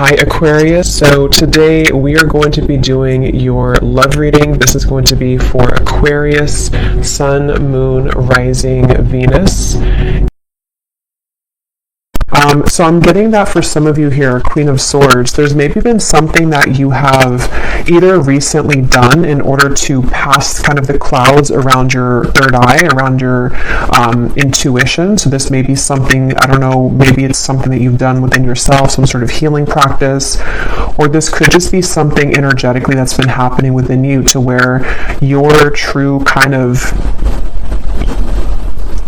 Hi Aquarius, so today we are going to be doing your love reading. This is going to be for Aquarius, Sun, Moon, Rising, Venus. So I'm getting that for some of you here, Queen of Swords, there's maybe been something that you have either recently done in order to pass kind of the clouds around your third eye, around your intuition. So this may be something, I don't know, maybe it's something that you've done within yourself, some sort of healing practice, or this could just be something energetically that's been happening within you to where your true kind of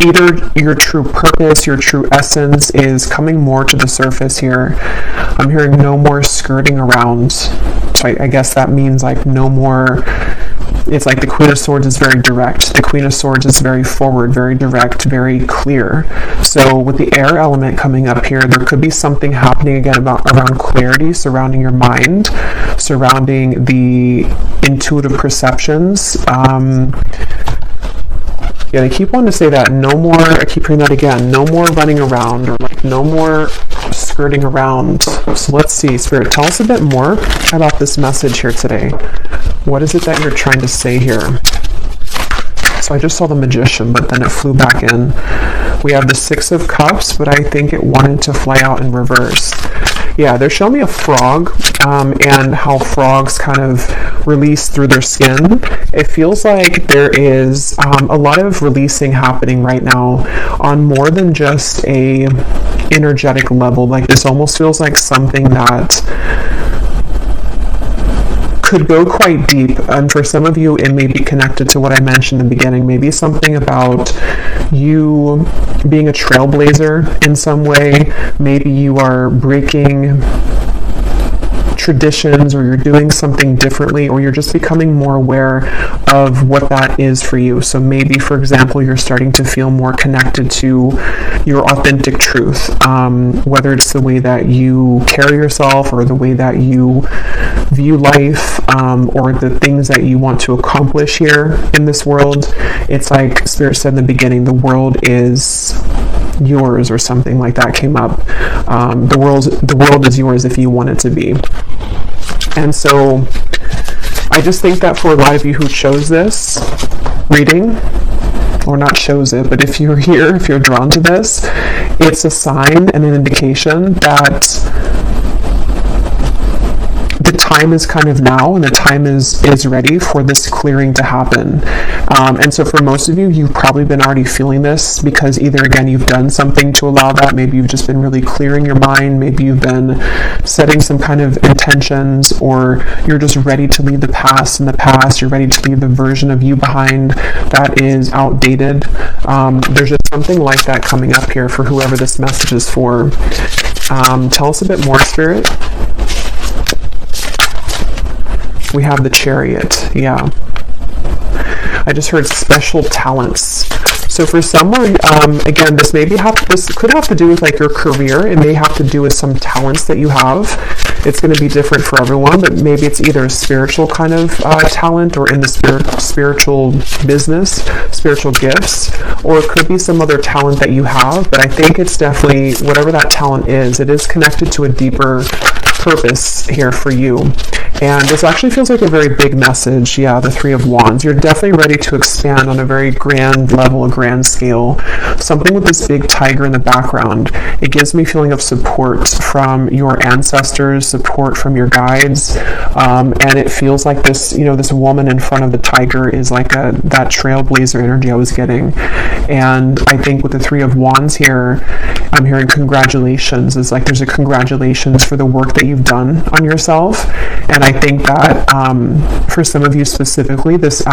either your true purpose, your true essence is coming more to the surface here. I'm hearing no more skirting around. So I guess that means like no more, it's like the Queen of Swords is very direct. The Queen of Swords is very forward, very direct, very clear. So with the air element coming up here, there could be something happening again around clarity, surrounding your mind, surrounding the intuitive perceptions. Yeah, I keep wanting to say that. No more, I keep hearing that again. No more running around, or like no more skirting around. So let's see, Spirit, tell us a bit more about this message here today. What is it that you're trying to say here? So I just saw the Magician, but then it flew back in. We have the Six of Cups, but I think it wanted to fly out in reverse. Yeah, they're showing me a frog and how frogs kind of release through their skin. It feels like there is a lot of releasing happening right now on more than just a energetic level. Like this almost feels like something that could go quite deep, and for some of you it may be connected to what I mentioned in the beginning, maybe something about you being a trailblazer in some way. Maybe you are breaking traditions, or you're doing something differently, or you're just becoming more aware of what that is for you. So maybe, for example, you're starting to feel more connected to your authentic truth, whether it's the way that you carry yourself, or the way that you view life, or the things that you want to accomplish here in this world. It's like Spirit said in the beginning, the world is yours, or something like that came up. The world is yours if you want it to be. And so I just think that for a lot of you who chose this reading, or not chose it, but if you're here, if you're drawn to this, it's a sign and an indication that the time is kind of now, and the time is ready for this clearing to happen. And so for most of you, you've probably been already feeling this, because either again you've done something to allow that, maybe you've just been really clearing your mind, maybe you've been setting some kind of intentions, or you're just ready to leave the past in the past, you're ready to leave the version of you behind that is outdated. There's just something like that coming up here for whoever this message is for. Tell us a bit more, Spirit. We have the Chariot. Yeah. I just heard special talents. So for someone, again, this could have to do with like your career. It may have to do with some talents that you have. It's going to be different for everyone, but maybe it's either a spiritual kind of talent, or in the spiritual business, spiritual gifts, or it could be some other talent that you have. But I think it's definitely, whatever that talent is, it is connected to a deeper purpose here for you. And this actually feels like a very big message. Yeah, the Three of Wands. You're definitely ready to expand on a very grand level, a grand scale. Something with this big tiger in the background. It gives me a feeling of support from your ancestors, support from your guides, and it feels like this, this woman in front of the tiger is like that trailblazer energy I was getting. And I think with the Three of Wands here, I'm hearing congratulations. It's like there's a congratulations for the work that you've done on yourself. And I think that for some of you specifically, this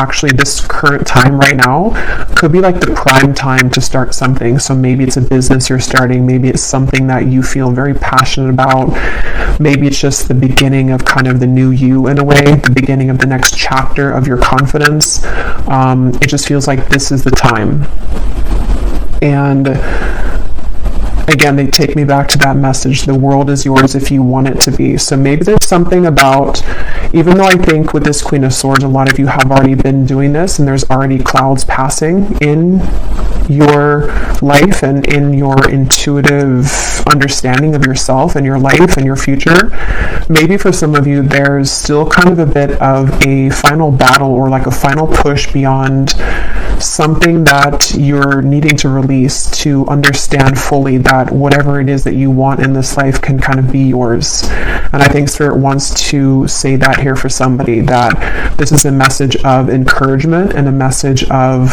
current time right now could be like the prime time to start something. So maybe it's a business you're starting, maybe it's something that you feel very passionate about, maybe it's just the beginning of kind of the new you in a way, the beginning of the next chapter of your confidence. It just feels like this is the time. And again, they take me back to that message. The world is yours if you want it to be. So maybe there's something about even though I think with this Queen of Swords, a lot of you have already been doing this, and there's already clouds passing in your life and in your intuitive understanding of yourself and your life and your future. Maybe for some of you, there's still kind of a bit of a final battle or like a final push beyond something that you're needing to release to understand fully that whatever it is that you want in this life can kind of be yours. And I think Spirit wants to say that here for somebody, that this is a message of encouragement and a message of,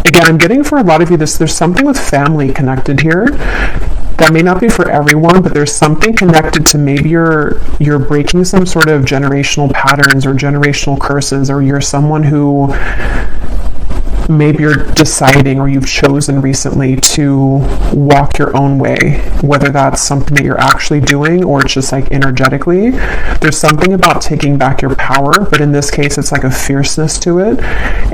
again, I'm getting for a lot of you this, there's something with family connected here. That may not be for everyone, but there's something connected to maybe you're breaking some sort of generational patterns or generational curses, or you're someone who maybe you're deciding or you've chosen recently to walk your own way, whether that's something that you're actually doing or it's just like energetically. There's something about taking back your power, but in this case it's like a fierceness to it,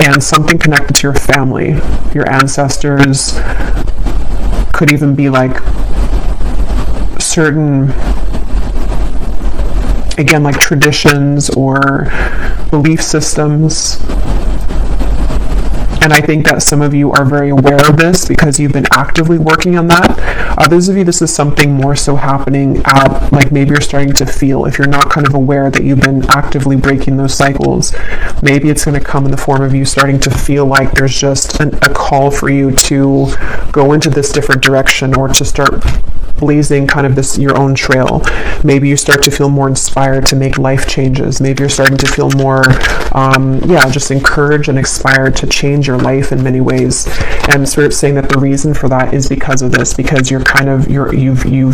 and something connected to your family, your ancestors. Could even be like certain, again, like traditions or belief systems. And I think that some of you are very aware of this because you've been actively working on that. Others of you, this is something more so happening at, like, maybe you're starting to feel, if you're not kind of aware that you've been actively breaking those cycles, maybe it's going to come in the form of you starting to feel like there's just a call for you to go into this different direction or to start blazing kind of this your own trail. Maybe you start to feel more inspired to make life changes. Maybe you're starting to feel more just encouraged and inspired to change your life in many ways. And Spirit's saying that the reason for that is because of this, because you've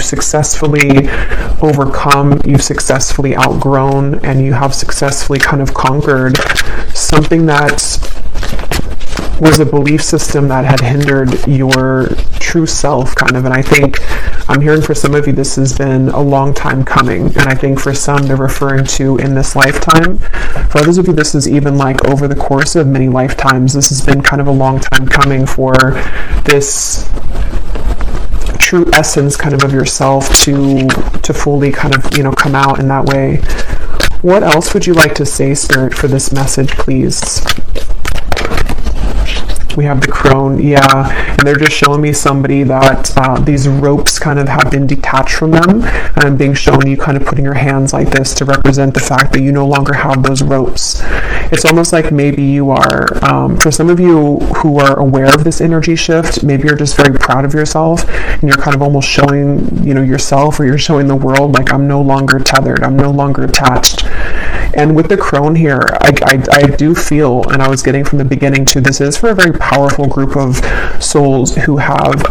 successfully overcome, you've successfully outgrown, and you have successfully kind of conquered something that was a belief system that had hindered your true self, kind of. And I think I'm hearing for some of you this has been a long time coming, and I think for some they're referring to in this lifetime. For others of you, this is even like over the course of many lifetimes. This has been kind of a long time coming for this true essence kind of yourself to fully kind of, come out in that way. What else would you like to say, Spirit, for this message, please? We have the crone, and they're just showing me somebody that these ropes kind of have been detached from them, and I'm being shown you kind of putting your hands like this to represent the fact that you no longer have those ropes. It's almost like maybe you are, for some of you who are aware of this energy shift, maybe you're just very proud of yourself, and you're kind of almost showing, yourself, or you're showing the world, like, I'm no longer tethered, I'm no longer attached. And with the crone here, I do feel, and I was getting from the beginning too, this is for a very powerful group of souls who have,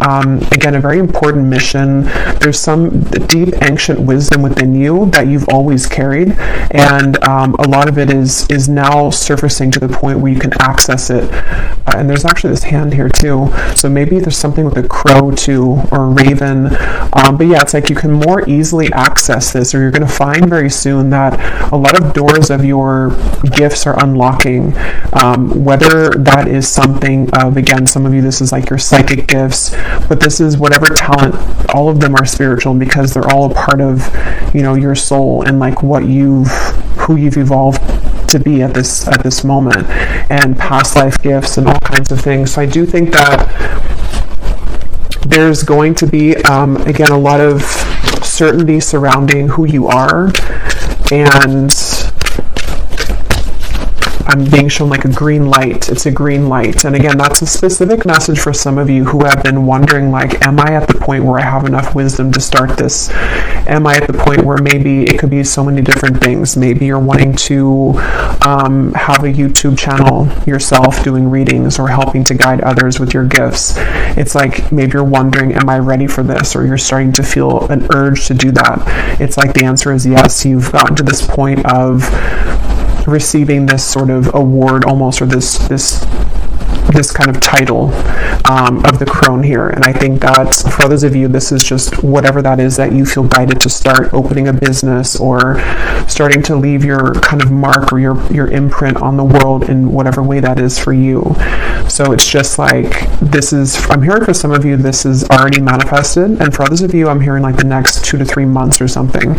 again, a very important mission. There's some deep ancient wisdom within you that you've always carried, and a lot of it is now surfacing to the point where you can access it. And there's actually this hand here too, so maybe there's something with a crow too, or a raven. But yeah, it's like you can more easily access this, or you're going to find very soon that a lot of doors of your gifts are unlocking, whether that is something of, again, some of you, this is like your psychic gifts, but this is whatever talent, all of them are spiritual because they're all a part of, your soul and like who you've evolved to be at this moment, and past life gifts and all kinds of things. So I do think that there's going to be, again, a lot of certainty surrounding who you are, and I'm being shown like a green light. It's a green light. And again, that's a specific message for some of you who have been wondering, like, am I at the point where I have enough wisdom to start this? Am I at the point where maybe it could be so many different things? Maybe you're wanting to have a YouTube channel yourself doing readings or helping to guide others with your gifts. It's like maybe you're wondering, am I ready for this? Or you're starting to feel an urge to do that. It's like the answer is yes. You've gotten to this point of receiving this sort of award almost, or this this kind of title of the crone here. And I think that for others of you, this is just whatever that is that you feel guided to start opening a business or starting to leave your kind of mark or your imprint on the world in whatever way that is for you. So it's just like, I'm hearing for some of you, this is already manifested. And for others of you, I'm hearing like the next 2 to 3 months or something.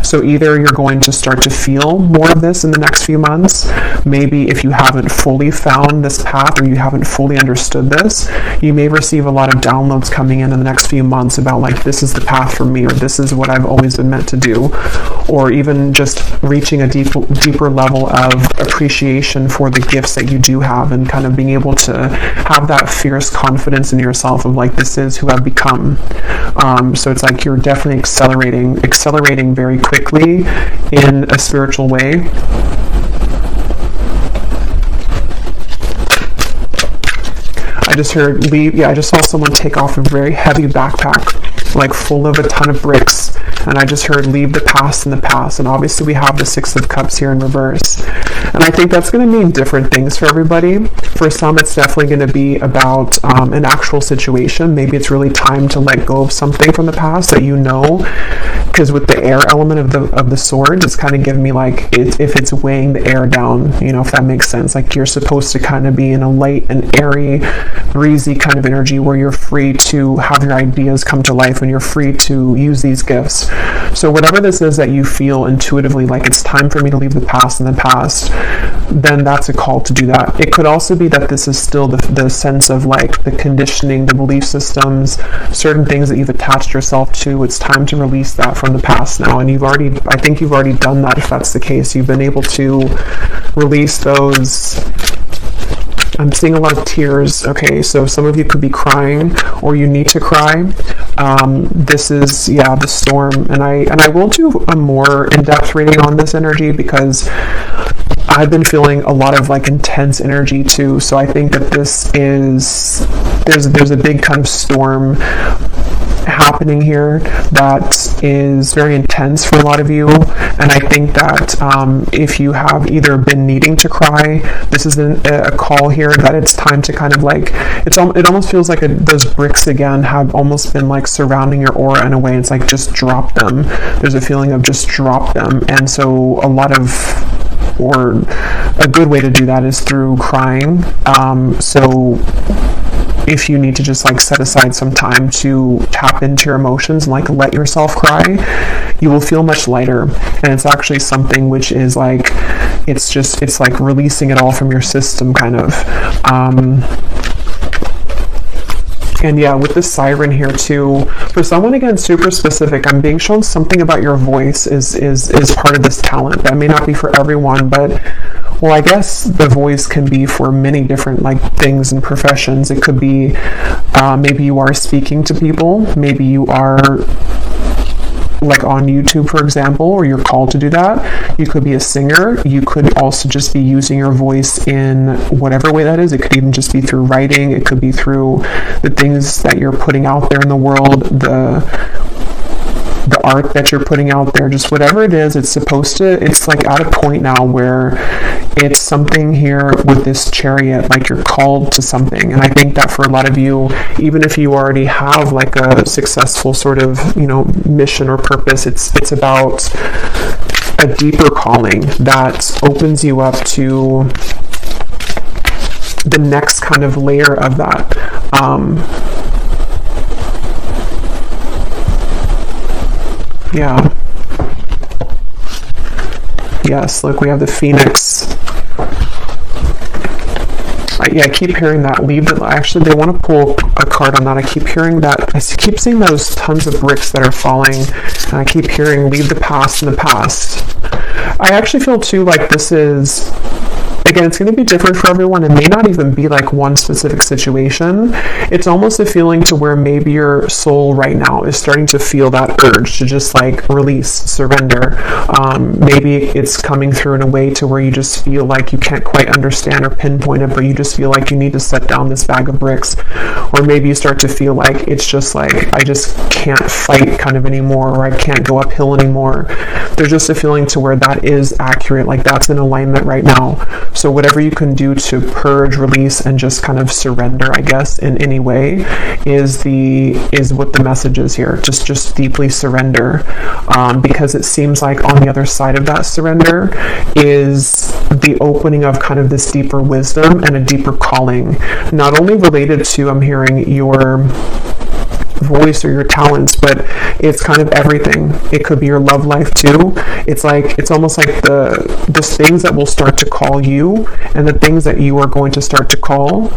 So either you're going to start to feel more of this in the next few months. Maybe if you haven't fully found this path or you haven't fully understood this, you may receive a lot of downloads coming in the next few months about like, this is the path for me, or this is what I've always been meant to do, or even just reaching a deeper level of appreciation for the gifts that you do have, and kind of being able to have that fierce confidence in yourself of like, this is who I've become. So it's like you're definitely accelerating very quickly in a spiritual way. I just heard leave. Yeah, I just saw someone take off a very heavy backpack, like full of a ton of bricks. And I just heard leave the past in the past. And obviously we have the 6 of Cups here in reverse. And I think that's going to mean different things for everybody. For some, it's definitely going to be about an actual situation. Maybe it's really time to let go of something from the past that you know. Because with the air element of the sword, it's kind of giving me like, if it's weighing the air down, you know, if that makes sense. Like you're supposed to kind of be in a light and airy, breezy kind of energy where you're free to have your ideas come to life and you're free to use these gifts. So whatever this is that you feel intuitively like it's time for me to leave the past in the past, then that's a call to do that. It could also be that this is still the sense of like the conditioning, the belief systems, certain things that you've attached yourself to. It's time to release that from the past now. And I think you've already done that if that's the case. You've been able to release those. I'm seeing a lot of tears. Okay, so some of you could be crying or you need to cry. This is, the storm. And I will do a more in-depth reading on this energy because I've been feeling a lot of like intense energy too. So I think that there's a big kind of storm happening here that is very intense for a lot of you. And I think that if you have either been needing to cry, this is a call here that it's time to kind of like, it almost feels like those bricks again have almost been like surrounding your aura in a way. It's like, just drop them. There's a feeling of just drop them. And so a good way to do that is through crying. So if you need to just like set aside some time to tap into your emotions and like let yourself cry, you will feel much lighter. And it's actually something which is like, it's like releasing it all from your system kind of. And yeah, with the siren here too, for someone, again, super specific, I'm being shown something about your voice is part of this talent. That may not be for everyone, but well, I guess the voice can be for many different like things and professions. It could be maybe you are speaking to people, maybe you are like on YouTube, for example, or you're called to do that. You could be a singer. You could also just be using your voice in whatever way that is. It could even just be through writing. It could be through the things that you're putting out there in the world, the art that you're putting out there, just whatever it is. It's like at a point now where it's something here with this Chariot, like you're called to something. And I think that for a lot of you, even if you already have like a successful sort of, mission or purpose, it's about a deeper calling that opens you up to the next kind of layer of that. Yes, look, we have the Phoenix. I keep hearing that. Actually, they want to pull a card on that. I keep hearing that. I keep seeing those tons of bricks that are falling. And I keep hearing, leave the past in the past. I actually feel, too, like this is... Again, it's going to be different for everyone. It may not even be like one specific situation. It's almost a feeling to where maybe your soul right now is starting to feel that urge to just like release, surrender. Maybe it's coming through in a way to where you just feel like you can't quite understand or pinpoint it, but you just feel like you need to set down this bag of bricks. Or maybe you start to feel like it's just like, I just can't fight kind of anymore, or I can't go uphill anymore. There's just a feeling to where that is accurate, like that's in alignment right now. So whatever you can do to purge, release, and just kind of surrender, I guess, in any way is what the message is here. Just deeply surrender, because it seems like on the other side of that surrender is the opening of kind of this deeper wisdom and a deeper calling, not only related to, I'm hearing, your voice or your talents, but it's kind of everything. It could be your love life too. It's almost like the things that will start to call you, and the things that you are going to start to call,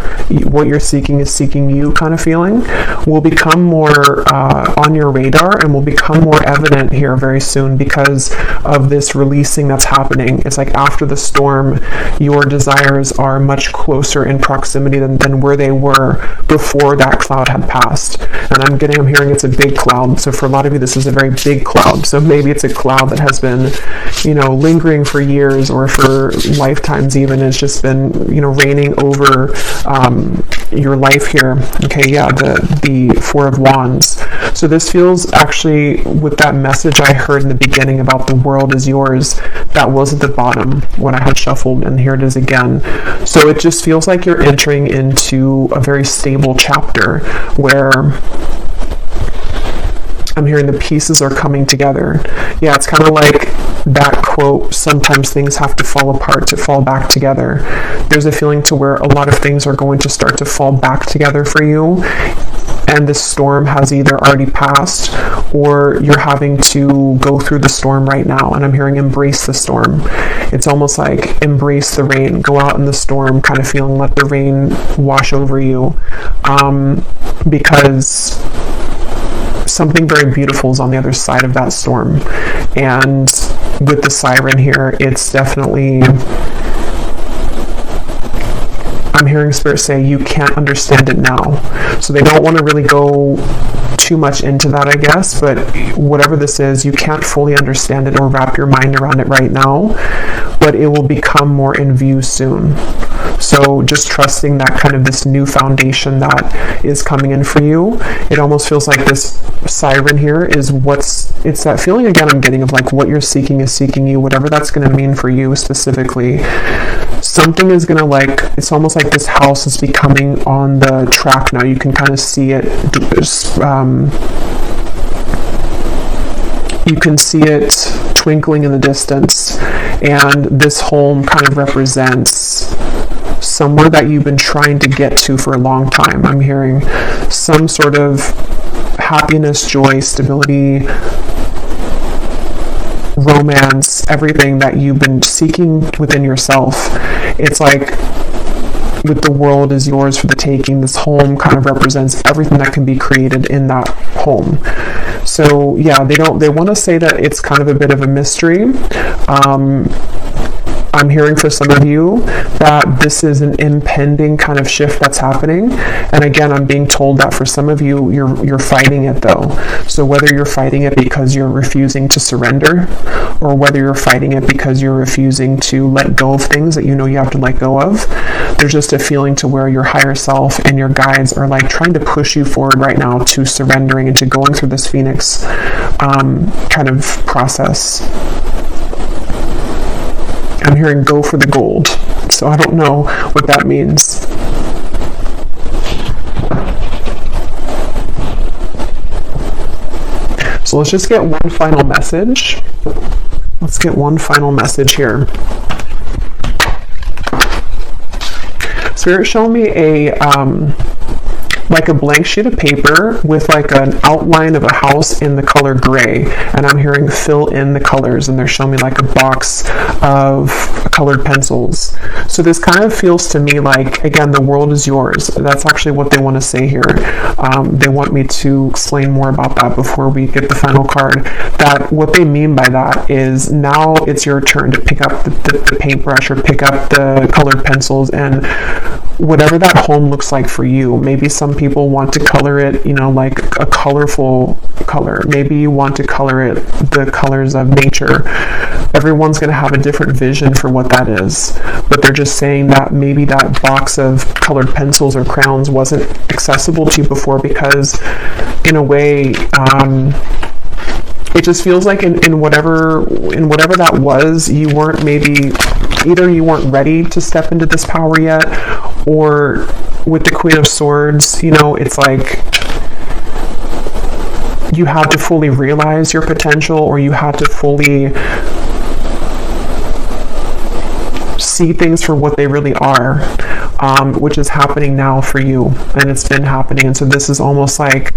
what you're seeking is seeking you kind of feeling, will become more on your radar and will become more evident here very soon because of this releasing that's happening. It's like after the storm, your desires are much closer in proximity than where they were before that cloud had passed. And I'm hearing it's a big cloud. So for a lot of you, this is a very big cloud. So maybe it's a cloud that has been, lingering for years or for lifetimes even. It's just been, reigning over your life here. Okay, yeah, the Four of Wands. So this feels actually, with that message I heard in the beginning about the world is yours, that was at the bottom when I had shuffled, and here it is again. So it just feels like you're entering into a very stable chapter where I'm hearing the pieces are coming together. Yeah, it's kind of like that quote, sometimes things have to fall apart to fall back together. There's a feeling to where a lot of things are going to start to fall back together for you, and the storm has either already passed or you're having to go through the storm right now. And I'm hearing embrace the storm. It's almost like embrace the rain, go out in the storm, kind of feeling, let the rain wash over you, because something very beautiful is on the other side of that storm. And with the siren here, it's definitely, I'm hearing Spirit say you can't understand it now. So they don't want to really go too much into that, I guess, but whatever this is, you can't fully understand it or wrap your mind around it right now, but it will become more in view soon. So just trusting that kind of this new foundation that is coming in for you. It almost feels like this siren here is it's that feeling again I'm getting of like what you're seeking is seeking you, whatever that's going to mean for you specifically. Something is going to it's almost like this house is becoming on the track now. You can kind of see it, you can see it twinkling in the distance, and this home kind of represents somewhere that you've been trying to get to for a long time. I'm hearing some sort of happiness, joy, stability, romance, everything that you've been seeking within yourself. It's like with the world is yours for the taking, this home kind of represents everything that can be created in that home. So yeah, they want to say that it's kind of a bit of a mystery. I'm hearing for some of you that this is an impending kind of shift that's happening. And again, I'm being told that for some of you, you're fighting it though. So whether you're fighting it because you're refusing to surrender, or whether you're fighting it because you're refusing to let go of things that you know you have to let go of, there's just a feeling to where your higher self and your guides are like trying to push you forward right now to surrendering and to going through this Phoenix kind of process. I'm hearing go for the gold. So I don't know what that means. So let's just get one final message. Let's get one final message here. Spirit, show me like a blank sheet of paper with like an outline of a house in the color gray, and I'm hearing fill in the colors, and they're showing me like a box of colored pencils. So this kind of feels to me like, again, the world is yours. That's actually what they want to say here. They want me to explain more about that before we get the final card. That what they mean by that is now it's your turn to pick up the paintbrush or pick up the colored pencils, and whatever that home looks like for you. Maybe some people want to color it, like a colorful color. Maybe you want to color it the colors of nature. Everyone's going to have a different vision for what that is. But they're just saying that maybe that box of colored pencils or crayons wasn't accessible to you before because, in a way, it just feels like in whatever that was, you weren't maybe either you weren't ready to step into this power yet, or with the Queen of Swords, you know, it's like you had to fully realize your potential, or you had to fully see things for what they really are, which is happening now for you, and it's been happening. And so this is almost like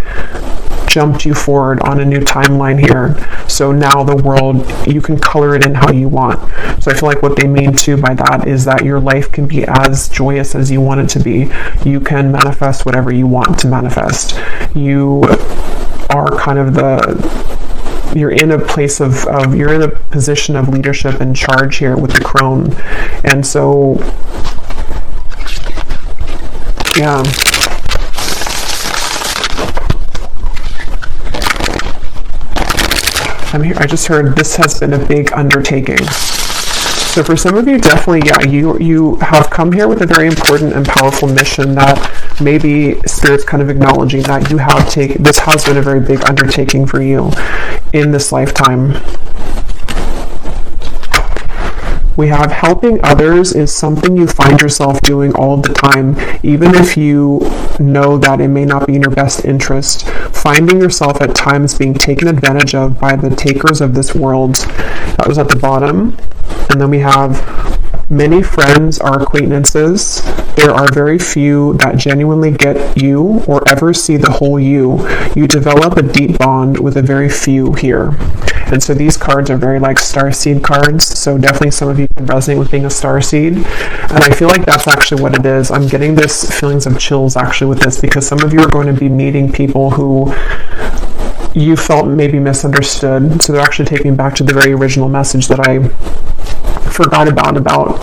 jumped you forward on a new timeline here. So now the world, you can color it in how you want. So I feel like what they mean too by that is that your life can be as joyous as you want it to be. You can manifest whatever you want to manifest. You are kind of you're in a place of you're in a position of leadership and charge here with the crone. And so yeah, I'm here. I just heard this has been a big undertaking. So for some of you, definitely, yeah, you have come here with a very important and powerful mission that maybe Spirit's kind of acknowledging that you have taken. This has been a very big undertaking for you in this lifetime. We have helping others is something you find yourself doing all the time, even if you know that it may not be in your best interest. Finding yourself at times being taken advantage of by the takers of this world. That was at the bottom. And then we have many friends are acquaintances. There are very few that genuinely get you or ever see the whole you. You develop a deep bond with a very few here. And so these cards are very like starseed cards. So definitely some of you can resonate with being a starseed. And I feel like that's actually what it is. I'm getting this feelings of chills actually with this, because some of you are going to be meeting people who you felt maybe misunderstood. So they're actually taking back to the very original message that I forgot about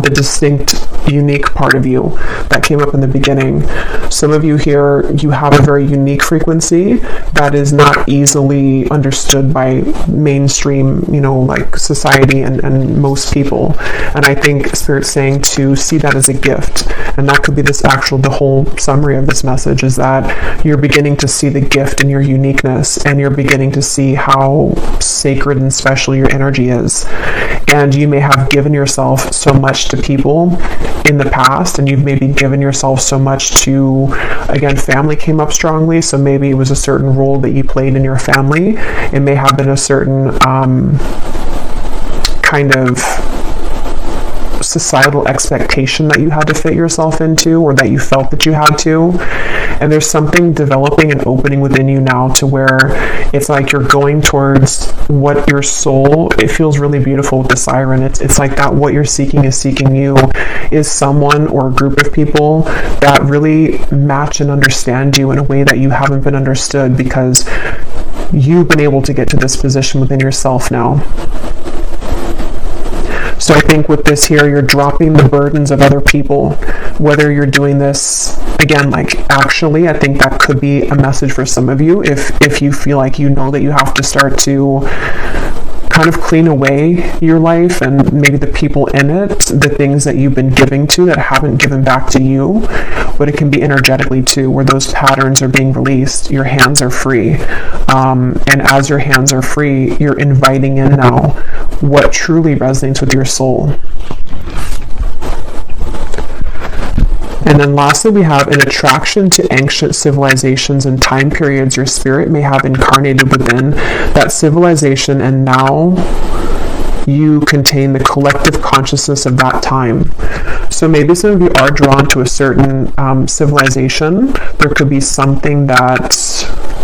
the distinct, unique part of you that came up in the beginning. Some of you here, you have a very unique frequency that is not easily understood by mainstream, you know, like society and most people. And I think Spirit's saying to see that as a gift. And that could be the whole summary of this message is that you're beginning to see the gift in your uniqueness, and you're beginning to see how sacred and special your energy is. And you may have given yourself so much to people in the past, and you've maybe given yourself so much to, again, family came up strongly, so maybe it was a certain role that you played in your family. It may have been a certain kind of societal expectation that you had to fit yourself into, or that you felt that you had to. And there's something developing and opening within you now to where it's like you're going towards what your soul, it feels really beautiful with the siren. It's like that what you're seeking is seeking you, is someone or a group of people that really match and understand you in a way that you haven't been understood, because you've been able to get to this position within yourself now. So I think with this here, you're dropping the burdens of other people, whether you're doing this, again, like actually, I think that could be a message for some of you if you feel like you know that you have to start to kind of clean away your life and maybe the people in it, the things that you've been giving to that haven't given back to you. But it can be energetically too, where those patterns are being released. Your hands are free. And as your hands are free, you're inviting in now what truly resonates with your soul. And then lastly, we have an attraction to ancient civilizations and time periods your spirit may have incarnated within that civilization, and now you contain the collective consciousness of that time. So maybe some of you are drawn to a certain civilization. There could be something that,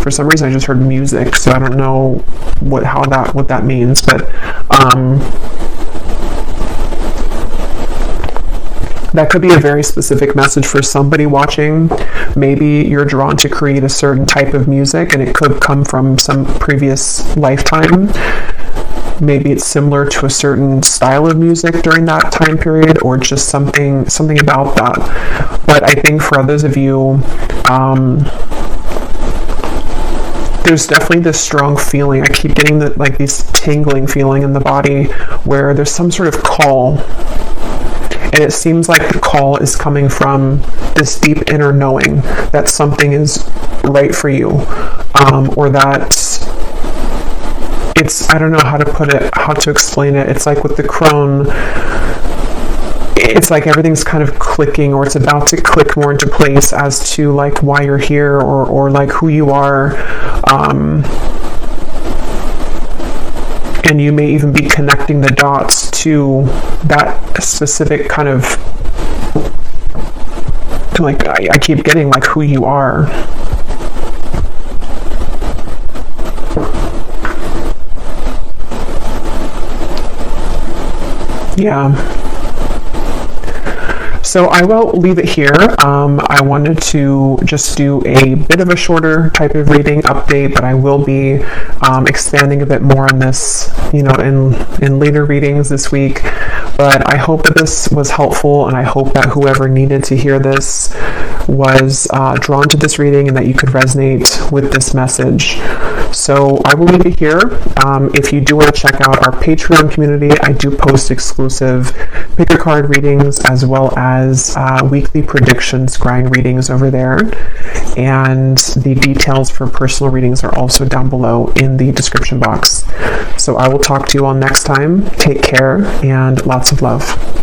for some reason I just heard music, so I don't know what that means, but that could be a very specific message for somebody watching. Maybe you're drawn to create a certain type of music, and it could come from some previous lifetime. Maybe it's similar to a certain style of music during that time period, or just something about that. But I think for others of you, there's definitely this strong feeling. I keep getting this tingling feeling in the body where there's some sort of call. And it seems like the call is coming from this deep inner knowing that something is right for you, or that it's, I don't know how to put it, how to explain it. It's like with the crone, it's like everything's kind of clicking, or it's about to click more into place as to like why you're here, or like who you are. And you may even be connecting the dots to that specific kind of, like, I keep getting like who you are. Yeah. So I will leave it here. I wanted to just do a bit of a shorter type of reading update, but I will be expanding a bit more on this, you know, in later readings this week. But I hope that this was helpful, and I hope that whoever needed to hear this was drawn to this reading, and that you could resonate with this message. So I will leave it here. If you do want to check out our Patreon community, I do post exclusive pick a card readings as well as weekly prediction scrying readings over there. And the details for personal readings are also down below in the description box. So I will talk to you all next time. Take care and lots of love.